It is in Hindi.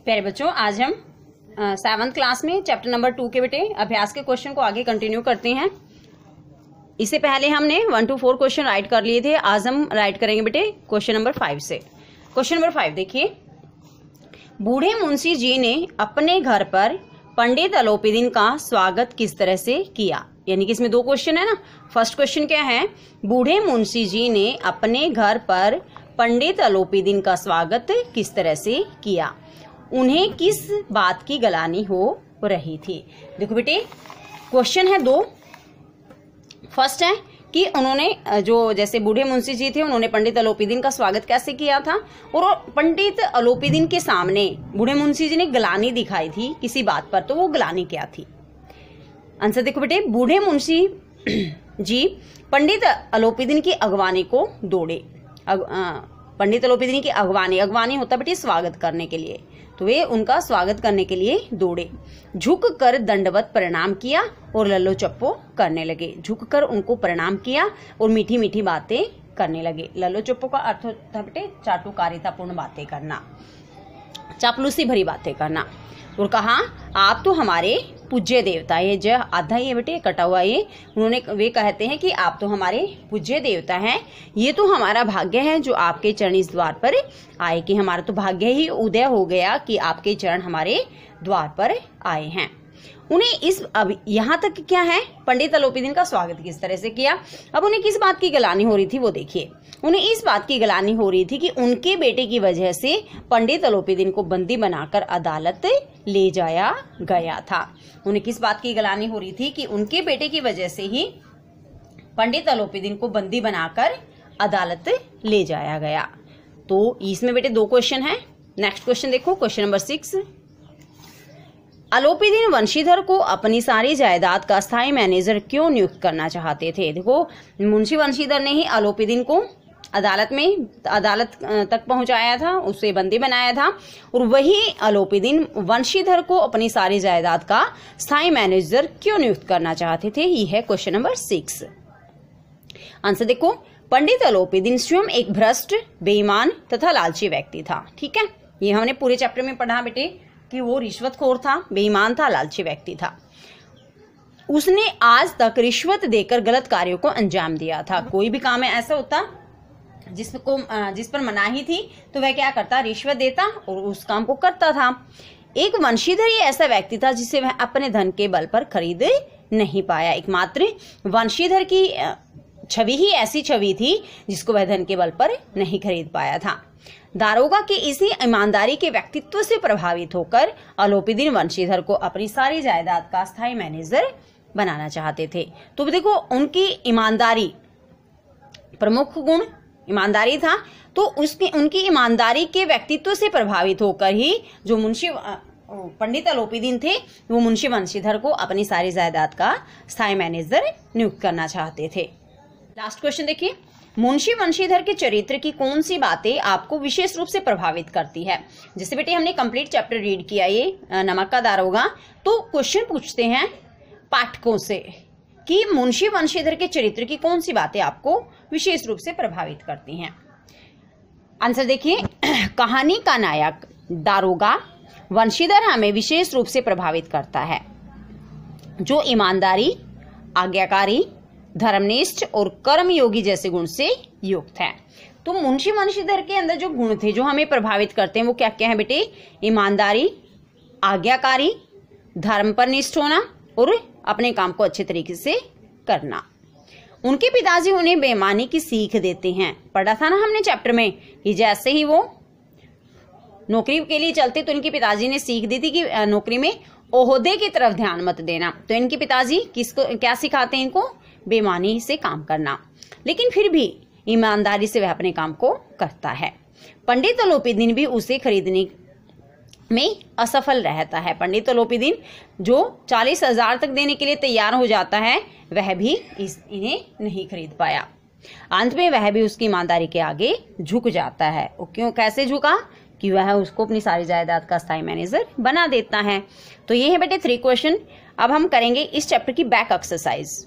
प्यारे बच्चों, आज हम 7th क्लास में चैप्टर नंबर 2 के बेटे अभ्यास के क्वेश्चन को आगे कंटिन्यू करते हैं। इससे पहले हमने 1 to 4 क्वेश्चन राइट कर लिए थे। आज हम राइट करेंगे बेटे क्वेश्चन नंबर 5 से। क्वेश्चन नंबर 5 देखिए, बूढ़े मुंशी जी ने अपने घर पर पंडित अलोपीदीन का स्वागत किस तरह से किया। यानी कि इसमें दो क्वेश्चन है ना। फर्स्ट क्वेश्चन क्या है, बूढ़े मुंशी जी ने अपने घर पर पंडित अलोपीदीन का स्वागत किस तरह से किया, उन्हें किस बात की गलानी हो रही थी। देखो बेटे, क्वेश्चन है दो। फर्स्ट है कि उन्होंने जो जैसे बूढ़े मुंशी जी थे, उन्होंने पंडित अलोपीदीन का स्वागत कैसे किया था, और पंडित अलोपीदीन के सामने बूढ़े मुंशी जी ने गलानी दिखाई थी किसी बात पर, तो वो गलानी क्या थी। आंसर देखो बेटे, बूढ़े मुंशी जी पंडित अलोपीदीन की अगवानी को दौड़े। पंडित अलोपीदीन की अगवानी होता बेटे स्वागत करने के लिए, तो वे उनका स्वागत करने के लिए दौड़े। झुक कर दंडवत प्रणाम किया और लल्लो चप्पो करने लगे। झुक कर उनको प्रणाम किया और मीठी मीठी बातें करने लगे। लल्लो चप्पो का अर्थ होता बेटे चाटुकारितापूर्ण बातें करना, चापलूसी भरी बातें करना। और कहा, आप तो हमारे पूज्य देवता, ये जो आधा ही है बेटे कटा हुआ ये, वे कहते हैं कि आप तो हमारे पूज्य देवता हैं। ये तो हमारा भाग्य है जो आपके चरण इस द्वार पर आए, कि हमारा तो भाग्य ही उदय हो गया कि आपके चरण हमारे द्वार पर आए हैं। उन्हें अब यहाँ तक क्या है, पंडित अलोपीदीन का स्वागत किस तरह से किया। अब उन्हें किस बात की गलानी हो रही थी वो देखिए। उन्हें इस बात की गलानी हो रही थी कि उनके बेटे की वजह से पंडित अलोपीदीन को बंदी बनाकर अदालत ले जाया गया था। उन्हें किस बात की गलानी हो रही थी कि उनके बेटे की वजह से ही पंडित अलोपीदीन को बंदी बनाकर अदालत ले जाया गया। तो इसमें बेटे दो क्वेश्चन है। नेक्स्ट क्वेश्चन देखो, क्वेश्चन नंबर 6। अलोपीदीन वंशीधर को अपनी सारी जायदाद का स्थायी मैनेजर क्यों नियुक्त करना चाहते थे। देखो, मुंशी वंशीधर ने ही अलोपीदीन को अदालत तक पहुंचाया था, उसे बंदी बनाया था, और वही अलोपीदीन वंशीधर को अपनी सारी जायदाद का स्थायी मैनेजर क्यों नियुक्त करना चाहते थे। ये है क्वेश्चन नंबर 6। आंसर देखो, पंडित अलोपीदीन स्वयं एक भ्रष्ट, बेईमान तथा लालची व्यक्ति था। ठीक है, ये हमने पूरे चैप्टर में पढ़ा बेटे कि वो रिश्वतखोर था, बेईमान था, लालची व्यक्ति था। उसने आज तक रिश्वत देकर गलत कार्यों को अंजाम दिया था। कोई भी काम ऐसा होता जिस पर मनाही थी, तो वह क्या करता, रिश्वत देता और उस काम को करता था। एक वंशीधर ही ऐसा व्यक्ति था जिसे वह अपने धन के बल पर खरीद नहीं पाया। एकमात्र वंशीधर की छवि ही ऐसी छवि थी जिसको वह धन के बल पर नहीं खरीद पाया था। दारोगा के इसी ईमानदारी के व्यक्तित्व से प्रभावित होकर अलोपीदीन वंशीधर को अपनी सारी जायदाद का स्थायी मैनेजर बनाना चाहते थे। तो देखो, उनकी ईमानदारी, प्रमुख गुण ईमानदारी था, तो उनकी ईमानदारी के व्यक्तित्व से प्रभावित होकर ही जो मुंशी पंडित अलोपीदीन थे, वो मुंशी वंशीधर को अपनी सारी जायदाद का स्थायी मैनेजर नियुक्त करना चाहते थे। लास्ट क्वेश्चन देखिए, मुंशी वंशीधर के चरित्र की कौन सी बातें आपको विशेष रूप से प्रभावित करती है। जैसे बेटे हमने कंप्लीट चैप्टर रीड किया ये नमक का दारोगा, तो क्वेश्चन पूछते हैं पाठकों से कि मुंशी वंशीधर के चरित्र की कौन सी बातें आपको विशेष रूप से प्रभावित करती हैं। आंसर देखिए, कहानी का नायक दारोगा वंशीधर हमें विशेष रूप से प्रभावित करता है, जो ईमानदारी, आज्ञाकारी, धर्मनिष्ठ और कर्मयोगी जैसे गुण से युक्त है। तो मुंशी वंशीधर के अंदर जो गुण थे जो हमें प्रभावित करते हैं, वो क्या क्या है बेटे, ईमानदारी, आज्ञाकारी, धर्म पर निष्ठ होना और अपने काम को अच्छे तरीके से करना। उनके पिताजी उन्हें बेईमानी की सीख देते हैं। पढ़ा था ना हमने चैप्टर में कि जैसे ही वो नौकरी के लिए चलते तो इनके पिताजी ने सीख दी थी कि नौकरी में ओहदे की तरफ ध्यान मत देना। तो इनके पिताजी किसको क्या सिखाते हैं इनको, बेईमानी से काम करना, लेकिन फिर भी ईमानदारी से वह अपने काम को करता है। पंडित अलोपीदीन भी उसे खरीदने में असफल रहता है। पंडित अलोपीदीन जो 40,000 तक देने के लिए तैयार हो जाता है, वह भी इन्हें नहीं खरीद पाया। अंत में वह भी उसकी ईमानदारी के आगे झुक जाता है। वो क्यों, कैसे झुका, कि वह उसको अपनी सारी जायदाद का स्थायी मैनेजर बना देता है। तो ये है बेटे 3 क्वेश्चन। अब हम करेंगे इस चैप्टर की बैक एक्सरसाइज।